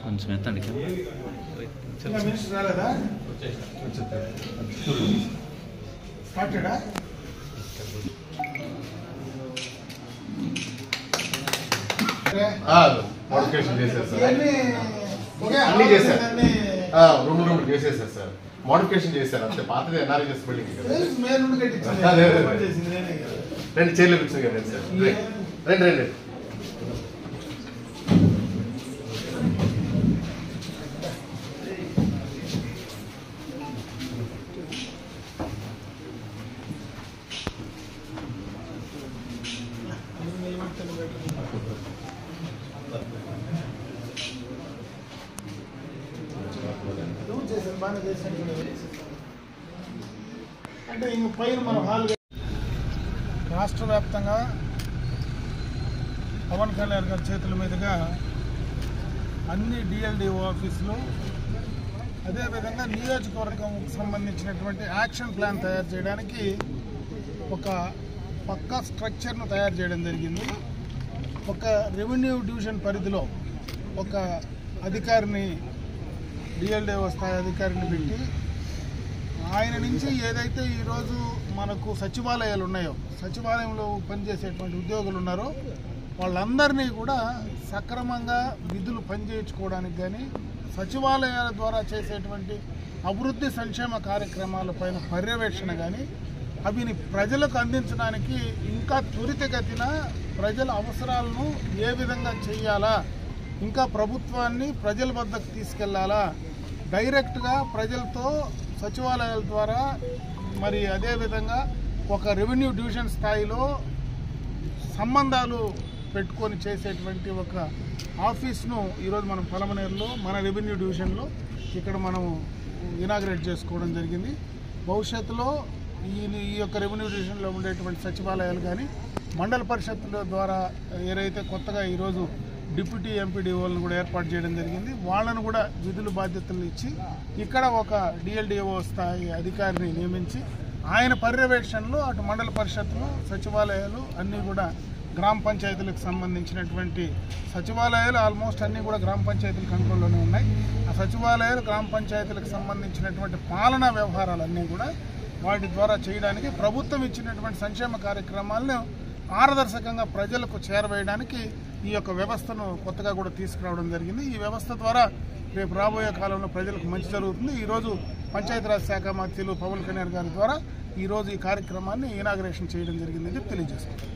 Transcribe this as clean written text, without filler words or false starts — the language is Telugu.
కొంచెం ఎత్తండి మోడిఫికేషన్ చేశారు సార్, అన్ని చేశారు, రూమ్ చేసేసారు సార్, మోడిఫికేషన్ చేశారు అంతే. పాతది ఎన్ఆర్ఎస్ బిల్డింగ్ రెండు చైర్లు పిచ్చింది కదా సార్. రండి రండి. అంటే ఇంక పైన మన హాల్ రాష్ట్ర వ్యాప్తంగా పవన్ కళ్యాణ్ గారి చేతుల మీదుగా అన్ని డిఎల్డిఓ ఆఫీసులు, అదేవిధంగా నియోజకవర్గంకు సంబంధించినటువంటి యాక్షన్ ప్లాన్ తయారు చేయడానికి ఒక పక్కా స్ట్రక్చర్ను తయారు చేయడం జరిగింది. ఒక రెవెన్యూ డివిజన్ పరిధిలో ఒక అధికారిని, డిఎల్డిఓ స్థాయి అధికారిని పెట్టి ఆయన నుంచి ఏదైతే ఈరోజు మనకు సచివాలయాలు ఉన్నాయో, సచివాలయంలో పనిచేసేటువంటి ఉద్యోగులు ఉన్నారో వాళ్ళందరినీ కూడా సక్రమంగా విధులు పనిచేయించుకోవడానికి కానీ, సచివాలయాల ద్వారా చేసేటువంటి అభివృద్ధి సంక్షేమ కార్యక్రమాలపైన పర్యవేక్షణ కానీ, అవిని ప్రజలకు అందించడానికి ఇంకా త్వరితగతిన ప్రజల అవసరాలను ఏ విధంగా చేయాలా, ఇంకా ప్రభుత్వాన్ని ప్రజల వద్దకు తీసుకెళ్లాలా, డైరెక్ట్గా ప్రజలతో సచివాలయాల ద్వారా, మరి అదేవిధంగా ఒక రెవెన్యూ డివిజన్ స్థాయిలో సంబంధాలు పెట్టుకొని చేసేటువంటి ఒక ఆఫీస్ను ఈరోజు మనం పలమనేరులో మన రెవెన్యూ డివిజన్లో ఇక్కడ మనం ఇనాగ్రేట్ చేసుకోవడం జరిగింది. భవిష్యత్తులో ఈ యొక్క రెవెన్యూ డివిజన్లో ఉండేటువంటి సచివాలయాలు కానీ, మండల పరిషత్తుల ద్వారా ఏదైతే కొత్తగా ఈరోజు డిప్యూటీ ఎంపీడీఓలను కూడా ఏర్పాటు చేయడం జరిగింది. వాళ్ళను కూడా విధులు బాధ్యతలు ఇచ్చి ఇక్కడ ఒక డిఎల్డిఓ స్థాయి అధికారిని నియమించి ఆయన పర్యవేక్షణలో అటు మండల పరిషత్తులు, సచివాలయాలు అన్నీ కూడా గ్రామ పంచాయతీలకు సంబంధించినటువంటి సచివాలయాలు ఆల్మోస్ట్ అన్నీ కూడా గ్రామ పంచాయతీల కంట్రోల్లోనే ఉన్నాయి. ఆ సచివాలయాలు, గ్రామ పంచాయతీలకు సంబంధించినటువంటి పాలనా వ్యవహారాలన్నీ కూడా వాటి ద్వారా చేయడానికి, ప్రభుత్వం ఇచ్చినటువంటి సంక్షేమ కార్యక్రమాలను పారదర్శకంగా ప్రజలకు చేరవేయడానికి ఈ యొక్క వ్యవస్థను కొత్తగా కూడా తీసుకురావడం జరిగింది. ఈ వ్యవస్థ ద్వారా రేపు రాబోయే కాలంలో ప్రజలకు మంచి జరుగుతుంది. ఈరోజు పంచాయతీరాజ్ శాఖ మంత్రులు పవన్ కళ్యాణ్ గారి ద్వారా ఈరోజు ఈ కార్యక్రమాన్ని ఇనాగ్రేషన్ చేయడం జరిగిందని తెలియజేసుకుంటాం.